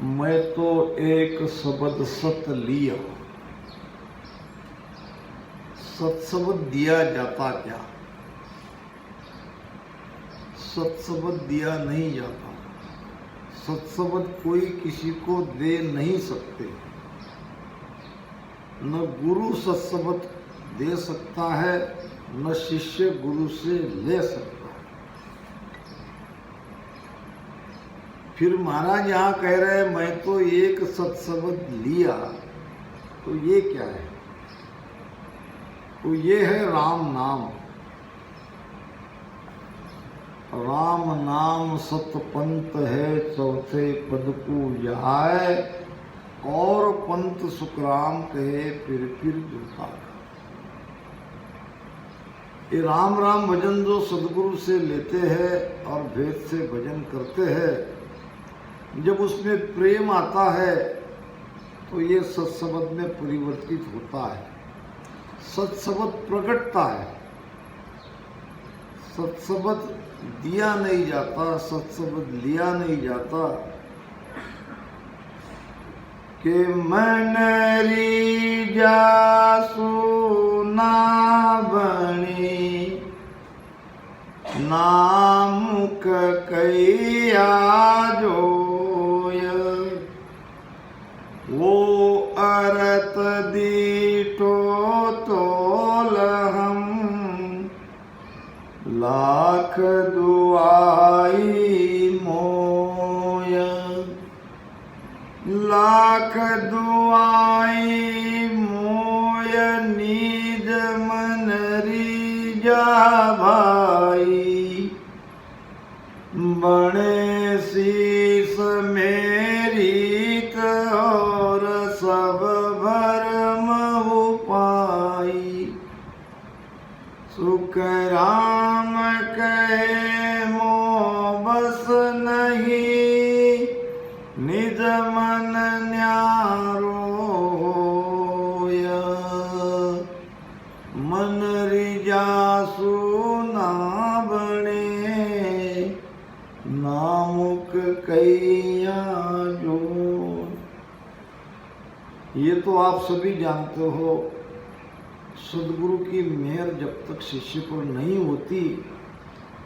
मैं तो एक शब्द सत लिया, सत्शब्द दिया जाता क्या? सत्शब्द दिया नहीं जाता। सत्शब्द कोई किसी को दे नहीं सकते। न गुरु सत्शब्द दे सकता है, न शिष्य गुरु से ले सकता है। फिर महाराज यहाँ कह रहे हैं मैं तो एक सत्शब्द लिया, तो ये क्या है? तो ये है राम नाम। राम नाम सतपंथ है, चौथे पद को जाए, और पंथ सुखराम कहे फिर जुटा। ये राम राम भजन जो सदगुरु से लेते हैं और भेद से भजन करते हैं, जब उसमें प्रेम आता है तो ये सत्शब्द में परिवर्तित होता है। सत्शब्द प्रकटता है। सत्शब्द दिया नहीं जाता, सत्शब्द लिया नहीं जाता। कि मनरी जासु ना बनी, नामुक कैया जोय, वो अरत दीठो तोल हम, लाख दुआई मोय। लाख दुआई मोय, निज मन रीजा भाई, बणे शीस मेरी और सब भरम उपाई। सुख राम कहे मो बस नहीं, निज मन न्यारो होय। मन रिजासु ना बने, नामुक कैया जो। ये तो आप सभी जानते हो, सदगुरु की मेहर जब तक शिष्य पर नहीं होती,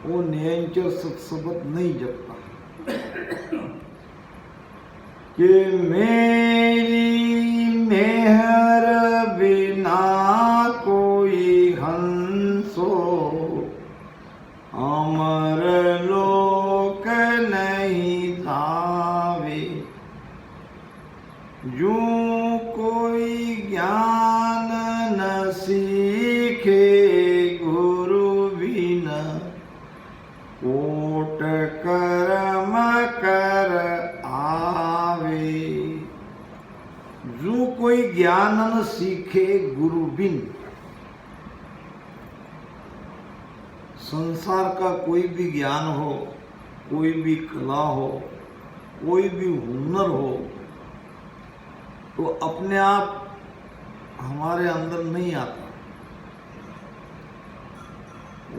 वो निरंतर सत्शब्द नहीं जपता। कि मेरी मेहर बिना कोई हंसो, अमर लोक नहीं धावे। जो कोई ज्ञान न सीखे, गुरु बिना कोट कर्म कर आवे। जो कोई ज्ञान न सीखे गुरु बिन, संसार का कोई भी ज्ञान हो, कोई भी कला हो, कोई भी हुनर हो, तो अपने आप हमारे अंदर नहीं आता।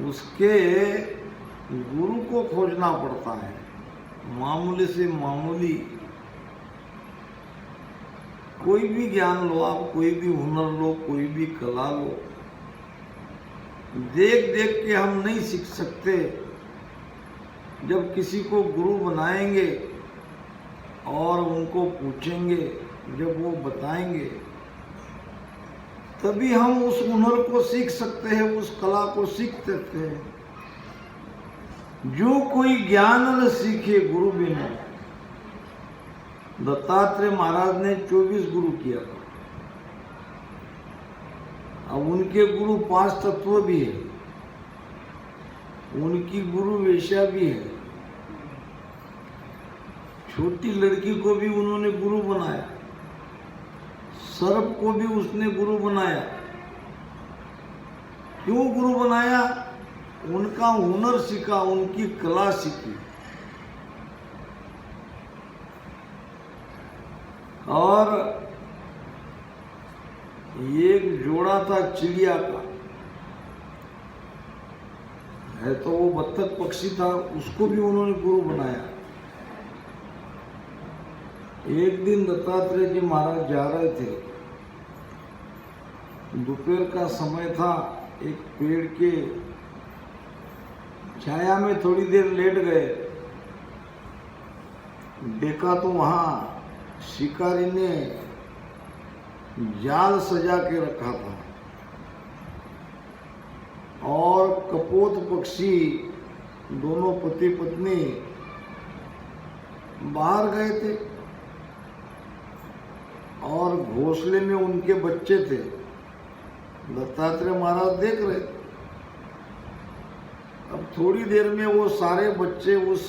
उसके गुरु को खोजना पड़ता है। मामूली से मामूली कोई भी ज्ञान लो आप, कोई भी हुनर लो, कोई भी कला लो, देख देख के हम नहीं सीख सकते। जब किसी को गुरु बनाएंगे और उनको पूछेंगे, जब वो बताएंगे, तभी हम उस हुनर को सीख सकते हैं, उस कला को सीख सकते हैं। जो कोई ज्ञान न सीखे गुरु बिना। दत्तात्रेय महाराज ने 24 गुरु किया था। अब उनके गुरु 5 तत्व भी है, उनकी गुरु वेश्या भी है। छोटी लड़की को भी उन्होंने गुरु बनाया, सर्प को भी उसने गुरु बनाया। क्यों गुरु बनाया? उनका हुनर सीखा, उनकी कला सीखी। और एक जोड़ा था चिड़िया का, है तो वो बत्तख पक्षी था, उसको भी उन्होंने गुरु बनाया। एक दिन दत्तात्रेय जी महाराज जा रहे थे, दोपहर का समय था। एक पेड़ के छाया में थोड़ी देर लेट गए। देखा तो वहां शिकारी ने जाल सजा के रखा था और कपोत पक्षी दोनों पति पत्नी बाहर गए थे और घोंसले में उनके बच्चे थे। दत्तात्रेय महाराज देख रहे थे। अब थोड़ी देर में वो सारे बच्चे उस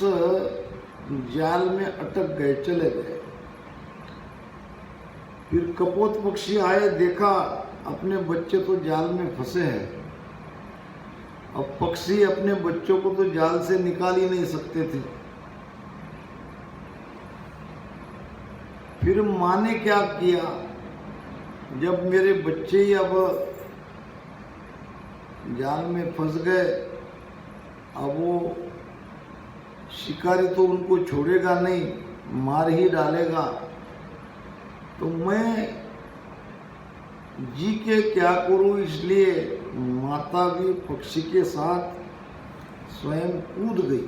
जाल में अटक गए, चले गए। फिर कपोत पक्षी आए, देखा अपने बच्चे तो जाल में फंसे हैं। अब पक्षी अपने बच्चों को तो जाल से निकाल ही नहीं सकते थे। फिर माँ ने क्या किया, जब मेरे बच्चे ही अब जाल में फंस गए, अब वो शिकारी तो उनको छोड़ेगा नहीं, मार ही डालेगा, तो मैं जी के क्या करूं। इसलिए माता भी पक्षी के साथ स्वयं कूद गई।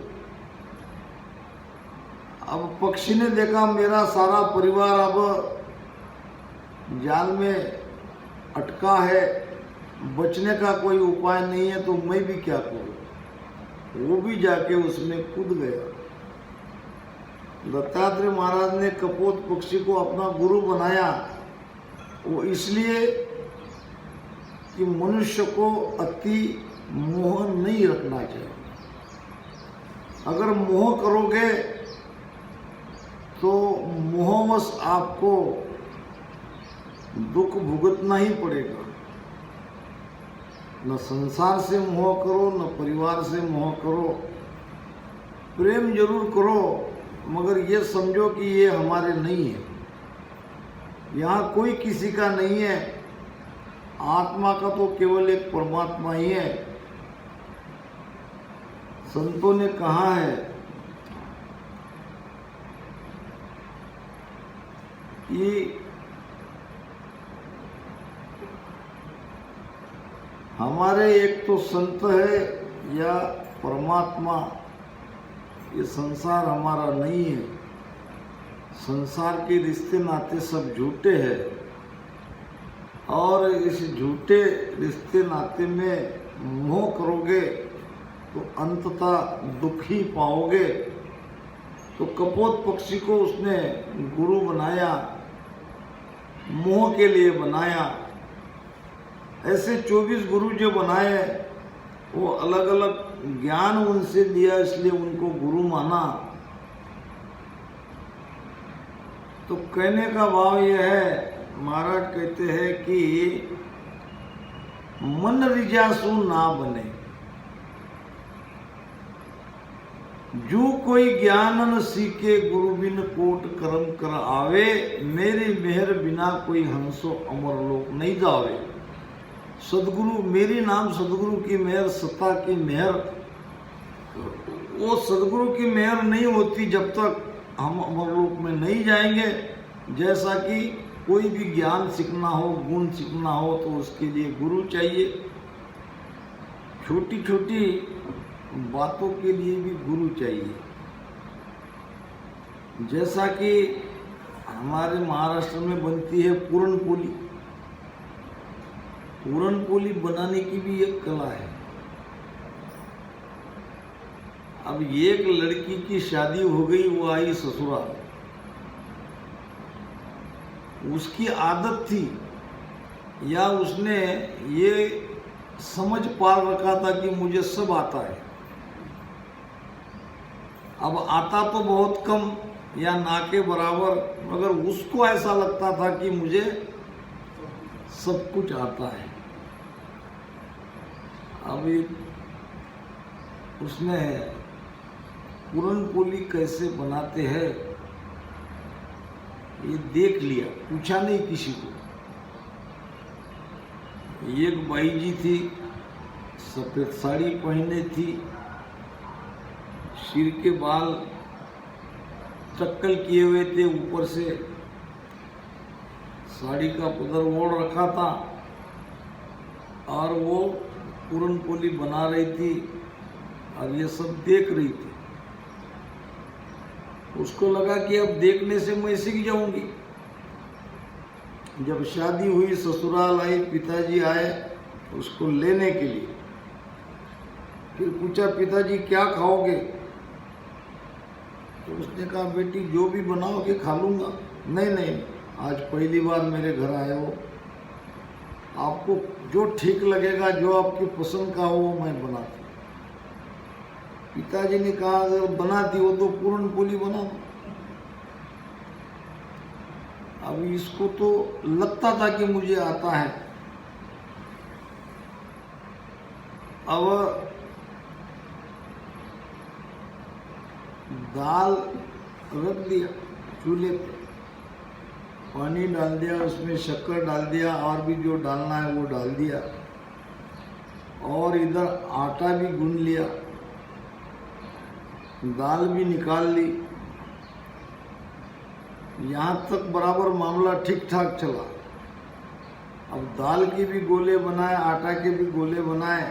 अब पक्षी ने देखा मेरा सारा परिवार अब जाल में अटका है, बचने का कोई उपाय नहीं है, तो मैं भी क्या करूं। वो भी जाके उसमें कूद गया। दत्तात्रेय महाराज ने कपोत पक्षी को अपना गुरु बनाया, वो इसलिए कि मनुष्य को अति मोह नहीं रखना चाहिए। अगर मोह करोगे तो मोहवश आपको दुख भुगतना ही पड़ेगा। न संसार से मोह करो, न परिवार से मोह करो। प्रेम जरूर करो, मगर ये समझो कि ये हमारे नहीं है। यहाँ कोई किसी का नहीं है। आत्मा का तो केवल एक परमात्मा ही है। संतों ने कहा है कि हमारे एक तो संत है या परमात्मा, ये संसार हमारा नहीं है। संसार के रिश्ते नाते सब झूठे हैं और इस झूठे रिश्ते नाते में मोह करोगे तो अंततः दुख ही पाओगे। तो कपोत पक्षी को उसने गुरु बनाया, मोह के लिए बनाया। ऐसे 24 गुरु जो बनाए, वो अलग अलग ज्ञान उनसे लिया, इसलिए उनको गुरु माना। तो कहने का भाव यह है, महाराज कहते हैं कि मन रिजासु ना बने, जो कोई ज्ञान न सीखे, गुरु बिन कोट कर्म कर आवे, मेरी मेहर बिना कोई हंसो अमर लोक नहीं जावे। सदगुरु, मेरी नाम सदगुरु की मेहर, सत्ता की मेहर, वो सदगुरु की मेहर नहीं होती जब तक हम अमरलोक में नहीं जाएंगे। जैसा कि कोई भी ज्ञान सीखना हो, गुण सीखना हो, तो उसके लिए गुरु चाहिए। छोटी छोटी बातों के लिए भी गुरु चाहिए। जैसा कि हमारे महाराष्ट्र में बनती है पूरण पोली। पूरण पोली बनाने की भी एक कला है। अब एक लड़की की शादी हो गई, वो आई ससुराल। उसकी आदत थी या उसने ये समझ पाल रखा था कि मुझे सब आता है। अब आता तो बहुत कम या ना के बराबर, मगर उसको ऐसा लगता था कि मुझे सब कुछ आता है। अभी उसने पूरण पोली कैसे बनाते हैं ये देख लिया, पूछा नहीं किसी को। एक बाई जी थी, सफेद साड़ी पहने थी, सिर के बाल टक्कल किए हुए थे, ऊपर से साड़ी का पदर ओढ़ रखा था और वो पूरन पोली बना रही थी और ये सब देख रही थी। उसको लगा कि अब देखने से मैं सीख जाऊंगी। जब शादी हुई, ससुराल आई, पिताजी आए उसको लेने के लिए। फिर पूछा, पिताजी क्या खाओगे? तो उसने कहा, बेटी जो भी बनाओगे खा लूंगा। नहीं नहीं, आज पहली बार मेरे घर आए हो, आपको जो ठीक लगेगा, जो आपकी पसंद का हो वो मैं बनाती हूँ। पिताजी ने कहा, अगर बनाती हो तो पूरन पोली बना दो। अब इसको तो लगता था कि मुझे आता है। अब दाल रख दिया चूल्हे पे, पानी डाल दिया, उसमें शक्कर डाल दिया और भी जो डालना है वो डाल दिया, और इधर आटा भी गूंद लिया, दाल भी निकाल ली। यहाँ तक बराबर मामला ठीक ठाक चला। अब दाल के भी गोले बनाए, आटा के भी गोले बनाए।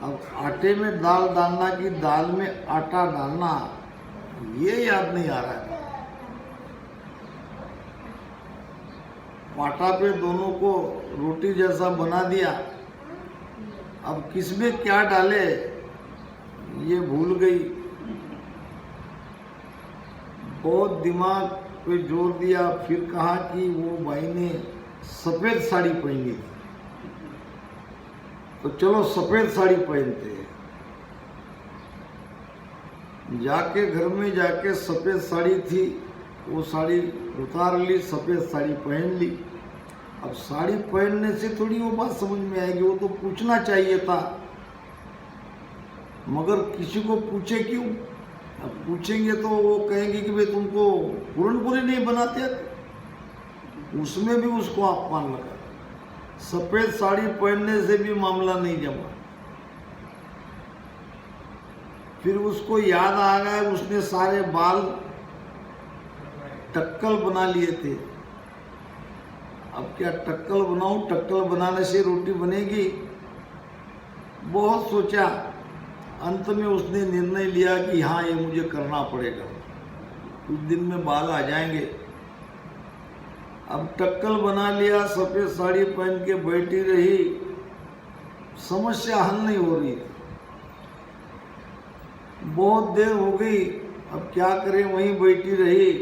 अब आटे में दाल डालना कि दाल में आटा डालना, ये याद नहीं आ रहा है। पाटा पे दोनों को रोटी जैसा बना दिया। अब किसमें क्या डाले ये भूल गई। बहुत दिमाग पे जोर दिया, फिर कहा कि वो भाई ने सफ़ेद साड़ी पहनी थी, तो चलो सफ़ेद साड़ी पहनते हैं। जाके घर में जाके सफ़ेद साड़ी थी, वो साड़ी उतार ली, सफ़ेद साड़ी पहन ली। अब साड़ी पहनने से थोड़ी वो बात समझ में आएगी, वो तो पूछना चाहिए था, मगर किसी को पूछे क्यों? अब पूछेंगे तो वो कहेंगे कि भाई तुमको पूरन पोली नहीं बनाते, उसमें भी उसको अपमान लगा। सफ़ेद साड़ी पहनने से भी मामला नहीं जमा। फिर उसको याद आ गया, उसने सारे बाल टक्कल बना लिए थे। अब क्या टक्कल बनाऊं? टक्कल बनाने से रोटी बनेगी? बहुत सोचा, अंत में उसने निर्णय लिया कि हाँ ये मुझे करना पड़ेगा, कुछ दिन में बाल आ जाएंगे। अब टक्कल बना लिया, सफ़ेद साड़ी पहन के बैठी रही, समस्या हल नहीं हो रही। बहुत देर हो गई, अब क्या करें, वहीं बैठी रही।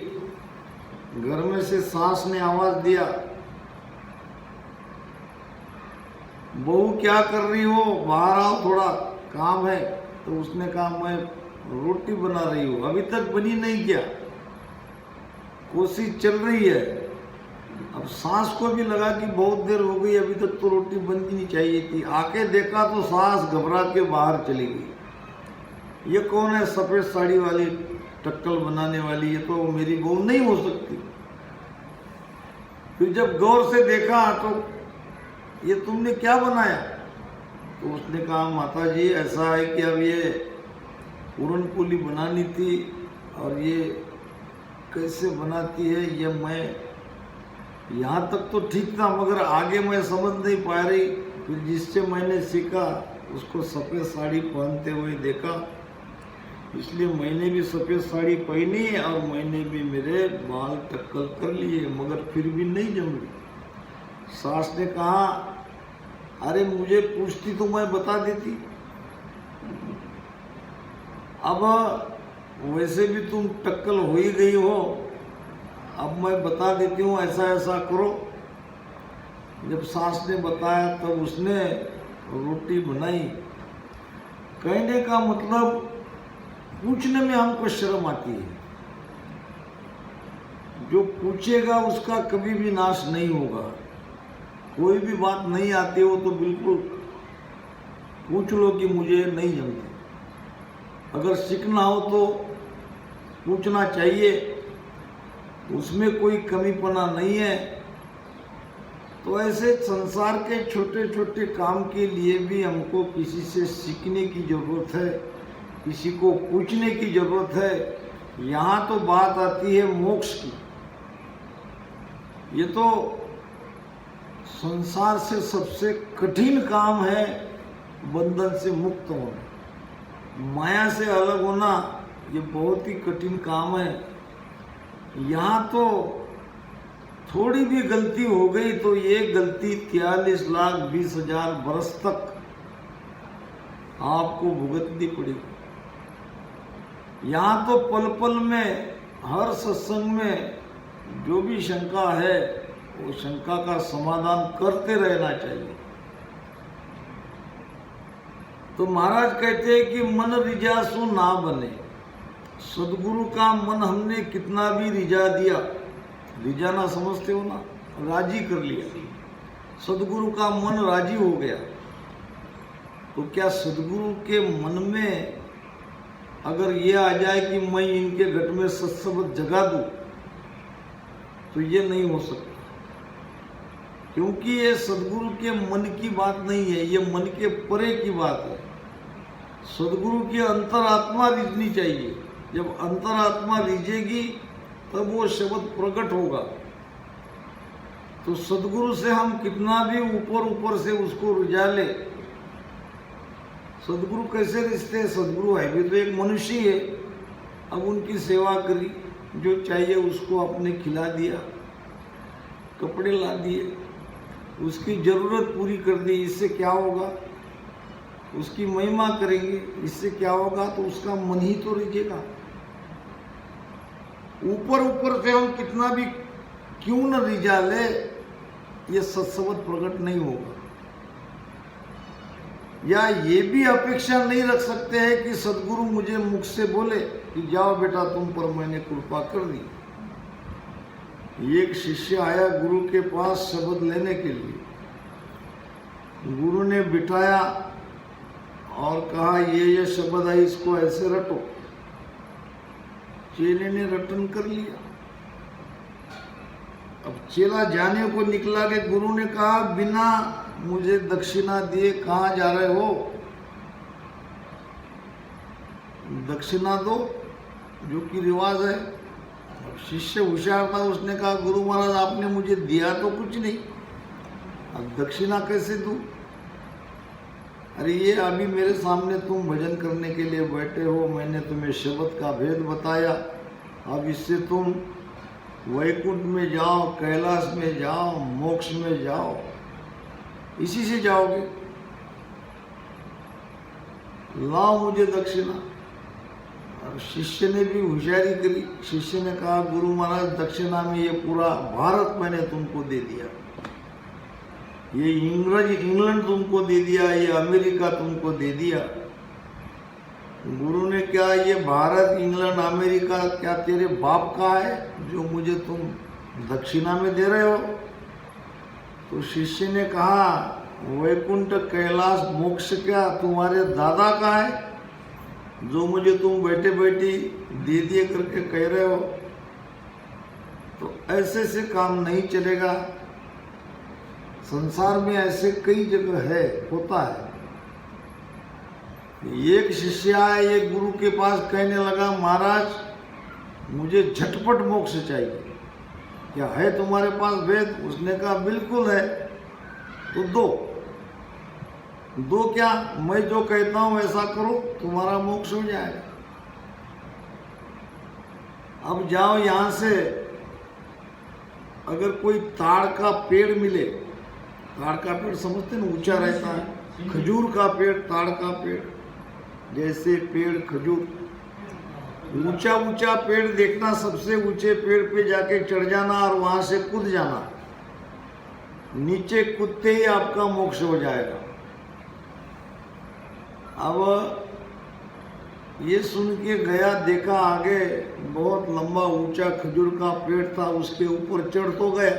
घर में से सास ने आवाज दिया, बहू क्या कर रही हो, बाहर आओ, थोड़ा काम है। तो उसने कहा, मैं रोटी बना रही हूँ। अभी तक बनी नहीं क्या? कोशिश चल रही है। अब सास को भी लगा कि बहुत देर हो गई, अभी तक तो रोटी बननी नहीं चाहिए थी। आके देखा तो सास घबरा के बाहर चली गई। ये कौन है सफ़ेद साड़ी वाली, टक्कल बनाने वाली? ये तो मेरी बहू नहीं हो सकती। फिर जब गौर से देखा तो ये तुमने क्या बनाया? तो उसने कहा, माता जी ऐसा है कि अब ये पूरन पोली बनानी थी और ये कैसे बनाती है ये मैं, यहाँ तक तो ठीक था मगर आगे मैं समझ नहीं पा रही। फिर जिससे मैंने सीखा उसको सफ़ेद साड़ी पहनते हुए देखा, इसलिए मैंने भी सफ़ेद साड़ी पहनी और मैंने भी मेरे बाल टक्कल कर लिए, मगर फिर भी नहीं जम रही। सास ने कहा, अरे मुझे पूछती तो मैं बता देती। अब वैसे भी तुम टक्कल हो ही गई हो, अब मैं बता देती हूँ, ऐसा ऐसा करो। जब सास ने बताया तब उसने रोटी बनाई। कहने का मतलब पूछने में हमको शर्म आती है। जो पूछेगा उसका कभी भी नाश नहीं होगा। कोई भी बात नहीं आती हो तो बिल्कुल पूछ लो कि मुझे नहीं जमती। अगर सीखना हो तो पूछना चाहिए, उसमें कोई कमीपना नहीं है। तो ऐसे संसार के छोटे छोटे काम के लिए भी हमको किसी से सीखने की ज़रूरत है, किसी को पूछने की ज़रूरत है। यहाँ तो बात आती है मोक्ष की। ये तो संसार से सबसे कठिन काम है बंधन से मुक्त होना, माया से अलग होना, ये बहुत ही कठिन काम है। यहाँ तो थोड़ी भी गलती हो गई तो ये गलती 43,20,000 बरस तक आपको भुगतनी पड़ेगी। यहाँ तो पल पल में, हर सत्संग में जो भी शंका है वो शंका का समाधान करते रहना चाहिए। तो महाराज कहते हैं कि मन रिजासु ना बने। सदगुरु का मन हमने कितना भी रिझा दिया, रिझाना समझते हो ना, राजी कर लिया, सदगुरु का मन राजी हो गया, तो क्या सदगुरु के मन में अगर ये आ जाए कि मैं इनके घट में सत्संग जगा दूं, तो ये नहीं हो सकता, क्योंकि ये सदगुरु के मन की बात नहीं है, ये मन के परे की बात है। सदगुरु की अंतरात्मा रिझनी चाहिए। जब अंतरात्मा रिझेगी तब वो शब्द प्रकट होगा। तो सदगुरु से हम कितना भी ऊपर से उसको रिझा ले, सदगुरु कैसे रिश्ते हैं? सदगुरु है भी तो एक मनुष्य है। अब उनकी सेवा करी, जो चाहिए उसको आपने खिला दिया, कपड़े ला दिए, उसकी जरूरत पूरी कर दी, इससे क्या होगा? उसकी महिमा करेंगे, इससे क्या होगा? तो उसका मन ही तो रिझेगा। ऊपर से हम कितना भी क्यों न रिझा ले, ये सत्संग प्रकट नहीं होगा। या ये भी अपेक्षा नहीं रख सकते हैं कि सदगुरु मुझे मुख से बोले कि जाओ बेटा तुम पर मैंने कृपा कर दी। एक शिष्य आया गुरु के पास शब्द लेने के लिए, गुरु ने बिठाया और कहा ये शब्द है, इसको ऐसे रटो। चेले ने रटन कर लिया। अब चेला जाने को निकला कि गुरु ने कहा बिना मुझे दक्षिणा दिए कहाँ जा रहे हो? दक्षिणा दो, जो कि रिवाज है। अब शिष्य होशियार था, उसने कहा गुरु महाराज आपने मुझे दिया तो कुछ नहीं, अब दक्षिणा कैसे दूं? अरे ये अभी मेरे सामने तुम भजन करने के लिए बैठे हो, मैंने तुम्हें शब्द का भेद बताया, अब इससे तुम वैकुंठ में जाओ, कैलाश में जाओ, मोक्ष में जाओ, इसी से जाओगे, लाओ मुझे दक्षिणा। अब शिष्य ने भी होशियारी करी। शिष्य ने कहा गुरु महाराज दक्षिणा में ये पूरा भारत मैंने तुमको दे दिया, ये इंग्लैंड तुमको दे दिया, ये अमेरिका तुमको दे दिया। गुरु ने क्या ये भारत इंग्लैंड अमेरिका क्या तेरे बाप का है जो मुझे तुम दक्षिणा में दे रहे हो? तो शिष्य ने कहा वैकुंठ कैलाश मोक्ष क्या तुम्हारे दादा का है जो मुझे तुम बैठे बैठी दे दिए करके कह रहे हो? तो ऐसे से काम नहीं चलेगा। संसार में ऐसे कई जगह है, होता है। एक शिष्य आया एक गुरु के पास, कहने लगा महाराज मुझे झटपट मोक्ष चाहिए, क्या है तुम्हारे पास वेद? उसने कहा बिल्कुल है। तो दो क्या? मैं जो कहता हूं ऐसा करो, तुम्हारा मोक्ष हो जाएगा। अब जाओ यहां से, अगर कोई ताड़ का पेड़ मिले, ताड़ का पेड़ समझते ना, ऊंचा रहता है, खजूर का पेड़, ताड़ का पेड़, जैसे पेड़ खजूर, ऊंचा ऊंचा पेड़ देखना, सबसे ऊंचे पेड़ पे जाके चढ़ जाना और वहां से कूद जाना, नीचे कूदते ही आपका मोक्ष हो जाएगा। अब ये सुन के गया, देखा आगे बहुत लंबा ऊंचा खजूर का पेड़ था, उसके ऊपर चढ़ तो गया,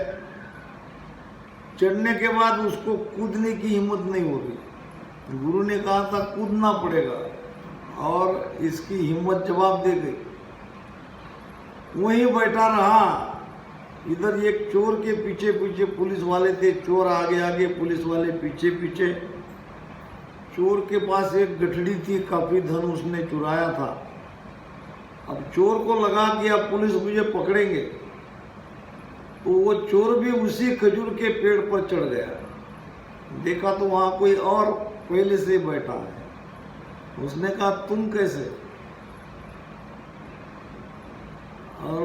चढ़ने के बाद उसको कूदने की हिम्मत नहीं हो रही। गुरु ने कहा था कूदना पड़ेगा, और इसकी हिम्मत जवाब दे गई, वहीं बैठा रहा। इधर एक चोर के पीछे पीछे पुलिस वाले थे, चोर आगे आगे, पुलिस वाले पीछे पीछे। चोर के पास एक गठड़ी थी, काफी धन उसने चुराया था। अब चोर को लगा कि अब पुलिस मुझे पकड़ेंगे, तो वो चोर भी उसी खजूर के पेड़ पर चढ़ गया। देखा तो वहां कोई और पहले से बैठा है। उसने कहा तुम कैसे? और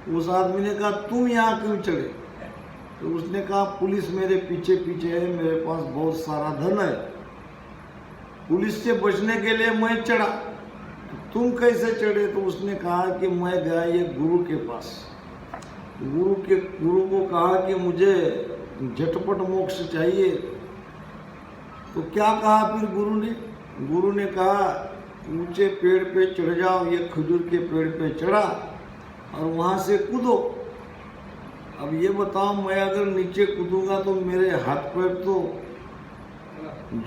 उस आदमी ने कहा तुम यहाँ क्यों चढ़े? तो उसने कहा पुलिस मेरे पीछे पीछे है, मेरे पास बहुत सारा धन है, पुलिस से बचने के लिए मैं चढ़ा। तुम कैसे चढ़े? तो उसने कहा कि मैं गया एक गुरु के पास, गुरु को कहा कि मुझे झटपट मोक्ष चाहिए। तो क्या कहा फिर गुरु ने कहा ऊंचे पेड़ पे चढ़ जाओ, ये खजूर के पेड़ पे चढ़ा और वहां से कूदो। अब ये बताओ, मैं अगर नीचे कूदूंगा तो मेरे हाथ पैर तो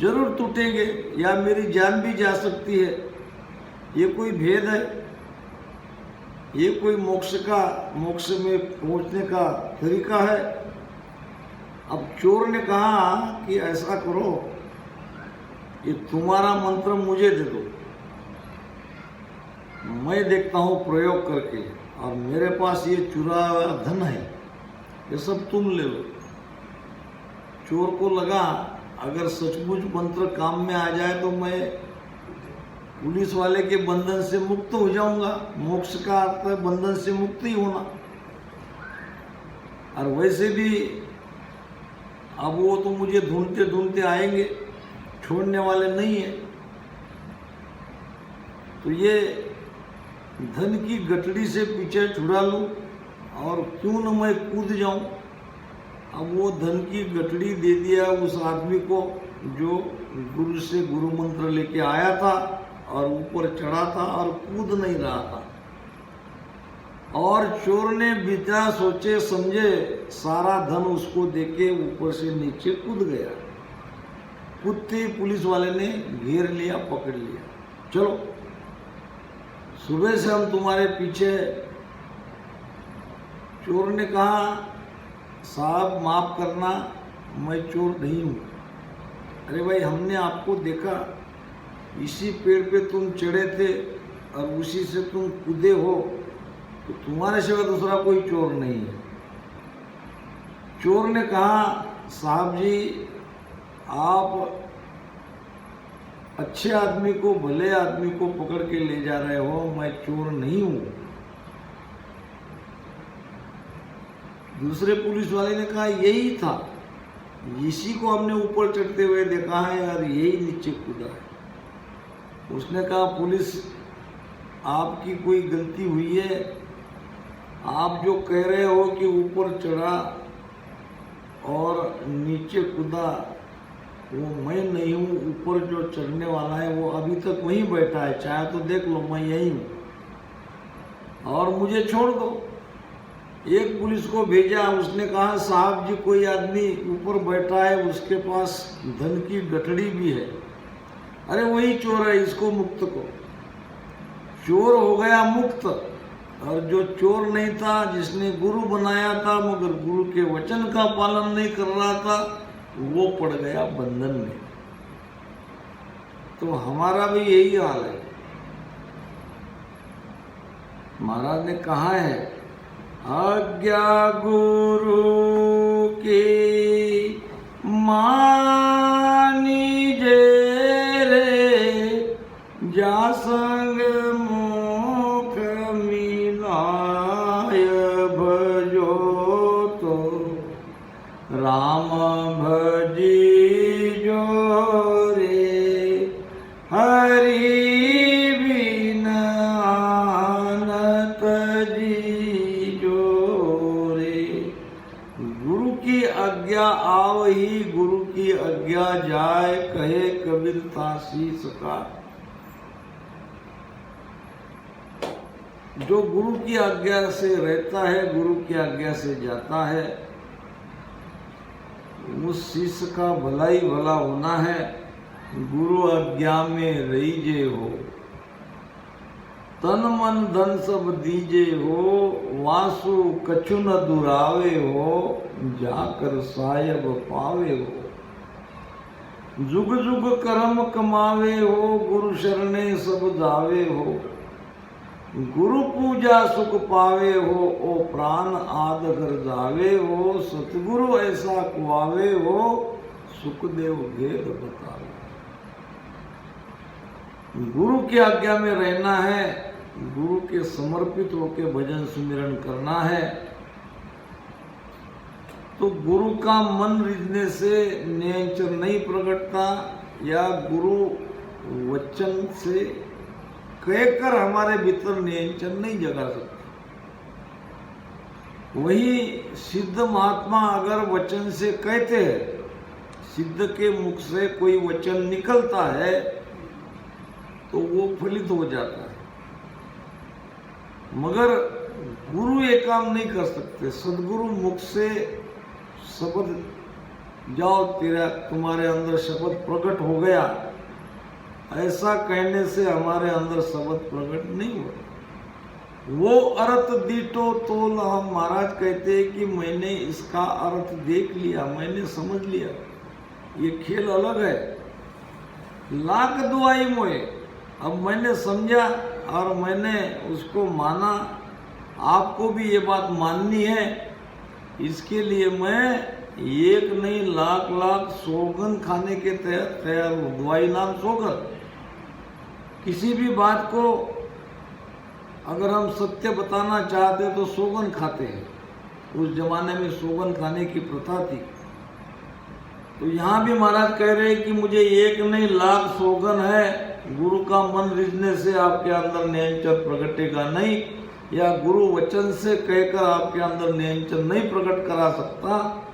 जरूर टूटेंगे या मेरी जान भी जा सकती है। ये कोई भेद है? ये कोई मोक्ष में पहुंचने का तरीका है? अब चोर ने कहा कि ऐसा करो, ये तुम्हारा मंत्र मुझे दे दो, मैं देखता हूं प्रयोग करके, और मेरे पास ये चुराया हुआ धन है, ये सब तुम ले लो। चोर को लगा अगर सचमुच मंत्र काम में आ जाए तो मैं पुलिस वाले के बंधन से मुक्त हो जाऊंगा। मोक्ष का अर्थ है बंधन से मुक्त ही होना। और वैसे भी अब वो तो मुझे ढूंढते ढूंढते आएंगे, छोड़ने वाले नहीं है। तो ये धन की गठड़ी से पीछे छुड़ा लूं और क्यों न मैं कूद जाऊं। अब वो धन की गठड़ी दे दिया उस आदमी को जो गुरु से गुरु मंत्र लेके आया था और ऊपर चढ़ा था और कूद नहीं रहा था। और चोर ने बिना सोचे समझे सारा धन उसको देके ऊपर से नीचे कूद गया। कूदते पुलिस वाले ने घेर लिया, पकड़ लिया। चलो सुबह से हम तुम्हारे पीछे। चोर ने कहा साहब माफ करना, मैं चोर नहीं हूँ। अरे भाई हमने आपको देखा, इसी पेड़ पे तुम चढ़े थे और उसी से तुम कूदे हो, तो तुम्हारे सिवा दूसरा कोई चोर नहीं है। चोर ने कहा साहब जी आप अच्छे आदमी को, भले आदमी को पकड़ के ले जा रहे हो, मैं चोर नहीं हूं। दूसरे पुलिस वाले ने कहा यही था, इसी को हमने ऊपर चढ़ते हुए देखा है और यही नीचे कूदा है। उसने कहा पुलिस आपकी कोई गलती हुई है, आप जो कह रहे हो कि ऊपर चढ़ा और नीचे कूदा, वो मैं नहीं हूँ। ऊपर जो चढ़ने वाला है वो अभी तक वहीं बैठा है, चाहे तो देख लो, मैं यही हूँ और मुझे छोड़ दो। एक पुलिस को भेजा, उसने कहा साहब जी कोई आदमी ऊपर बैठा है, उसके पास धन की गठड़ी भी है। अरे वही चोर है, इसको मुक्त करो। चोर हो गया मुक्त। और जो चोर नहीं था, जिसने गुरु बनाया था मगर गुरु के वचन का पालन नहीं कर रहा था, वो पड़ गया बंधन में। तो हमारा भी यही हाल है। महाराज ने कहा है आज्ञा गुरु की मानी जे रे, जा संग मुख मिलाय भजो तो राम भजी जो रे, हरि बिन आनत जी जो रे। गुरु की आज्ञा आवही, गुरु की आज्ञा जाए, कहे कबीर तासी सका। जो गुरु की आज्ञा से रहता है, गुरु की आज्ञा से जाता है, उस शिष्य का भला ही भला होना है। गुरु आज्ञा में रहीजे हो, तन मन धन सब दीजे हो, वासु कछु न दुरावे हो, जाकर सायब पावे हो। जुग जुग कर्म कमावे हो, गुरु शरणे सब जावे हो। गुरु पूजा सुख पावे हो, ओ प्राण आद घर जावे हो, सतगुरु ऐसा कुआवे हो, सुखदेव भेद बतावे। गुरु की आज्ञा में रहना है, गुरु के समर्पित होकर भजन सुमिरन करना है। तो गुरु का मन रिझने से नियंचर नहीं प्रकटता, या गुरु वचन से कहकर हमारे भीतर नियंचन नहीं जगा सकते। वही सिद्ध महात्मा अगर वचन से कहते हैं, सिद्ध के मुख से कोई वचन निकलता है तो वो फलित हो जाता है। मगर गुरु ये काम नहीं कर सकते। सदगुरु मुख से शब्द, जाओ तुम्हारे अंदर शब्द प्रकट हो गया, ऐसा कहने से हमारे अंदर शब्द प्रकट नहीं हो। वो अर्थ दीटो तोल, हम महाराज कहते हैं कि मैंने इसका अर्थ देख लिया, मैंने समझ लिया, ये खेल अलग है। लाख दुआई मोए, अब मैंने समझा और मैंने उसको माना। आपको भी ये बात माननी है, इसके लिए मैं एक नहीं लाख लाख सौगंध खाने के तैयार हूँ। दुआई नाम सौगंध। किसी भी बात को अगर हम सत्य बताना चाहते तो सौगंध खाते हैं। उस जमाने में सौगंध खाने की प्रथा थी। तो यहाँ भी महाराज कह रहे हैं कि मुझे एक नहीं लाख सौगंध है। गुरु का मन रिझने से आपके अंदर नियंचन प्रकटेगा नहीं, या गुरु वचन से कहकर आपके अंदर नियंचन नहीं प्रकट करा सकता।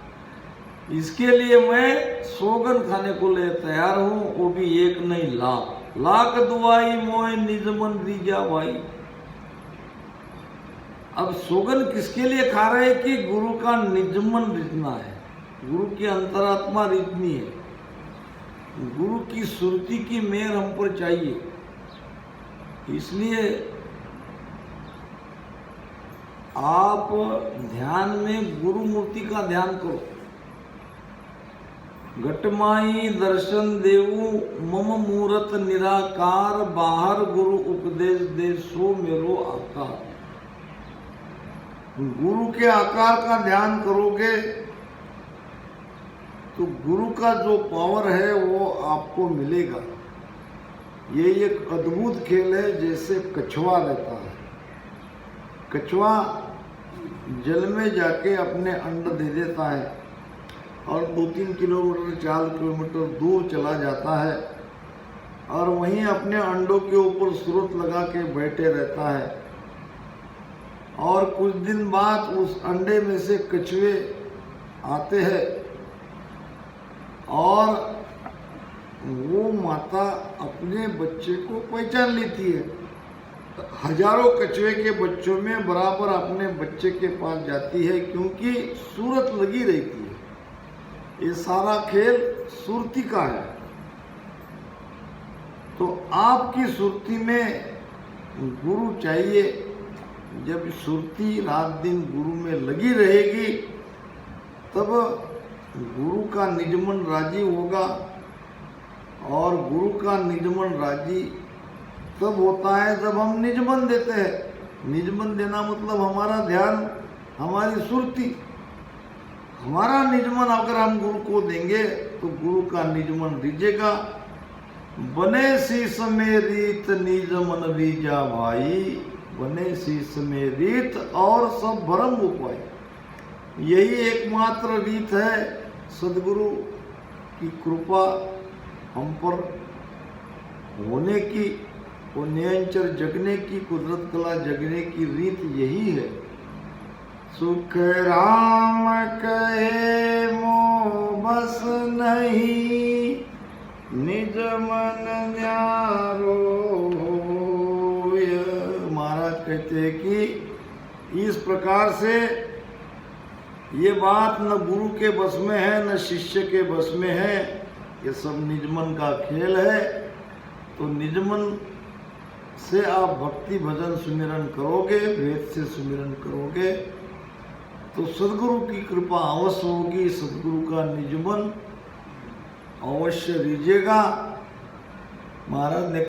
इसके लिए मैं सौगंध खाने को ले तैयार हूँ, वो भी एक नहीं लाख। लाख दुआई मोए निज मन रीजा भाई। अब सौगंध किसके लिए खा रहे हैं कि गुरु का निज मन रिझना है, गुरु की अंतरात्मा रिझनी है, गुरु की सुरती की मेहर हम पर चाहिए। इसलिए आप ध्यान में गुरु मूर्ति का ध्यान करो। घटमाई दर्शन देवु मम मूरत निराकार, बाहर गुरु उपदेश दे सो मेरो आकार। गुरु के आकार का ध्यान करोगे तो गुरु का जो पावर है वो आपको मिलेगा। ये एक अद्भुत खेल है। जैसे कछुआ रहता है, कछुआ जल में जाके अपने अंड दे देता है और 2-3 किलोमीटर 4 किलोमीटर दूर चला जाता है और वहीं अपने अंडों के ऊपर स्रोत लगा के बैठे रहता है। और कुछ दिन बाद उस अंडे में से कछुए आते हैं और वो माता अपने बच्चे को पहचान लेती है। हजारों कछुए के बच्चों में बराबर अपने बच्चे के पास जाती है, क्योंकि सूरत लगी रहती है। ये सारा खेल सुरती का है। तो आपकी सुरती में गुरु चाहिए। जब सुरती रात दिन गुरु में लगी रहेगी तब गुरु का निजमन राजी होगा। और गुरु का निजमन राजी तब होता है जब हम निजमन देते हैं। निजमन देना मतलब हमारा ध्यान, हमारी सुरती, हमारा निजमन अगर हम गुरु को देंगे तो गुरु का निजमन रिझेगा। बने शीस में रीत निज मन रीजा भाई, बने शीस में रीत और सब भरम उपाय। यही एकमात्र रीत है सदगुरु की कृपा हम पर होने की, वो नियंचर जगने की, कुदरत कला जगने की रीत यही है। सुख राम कहे मो बस नहीं, निज मन न्यारो। महाराज कहते हैं कि इस प्रकार से ये बात न गुरु के बस में है न शिष्य के बस में है। ये सब निजमन का खेल है। तो निजमन से आप भक्ति भजन सुमिरन करोगे, वेद से सुमिरन करोगे तो सदगुरु की कृपा अवश्य होगी। सदगुरु का निजमन अवश्य रिझेगा। महाराज ने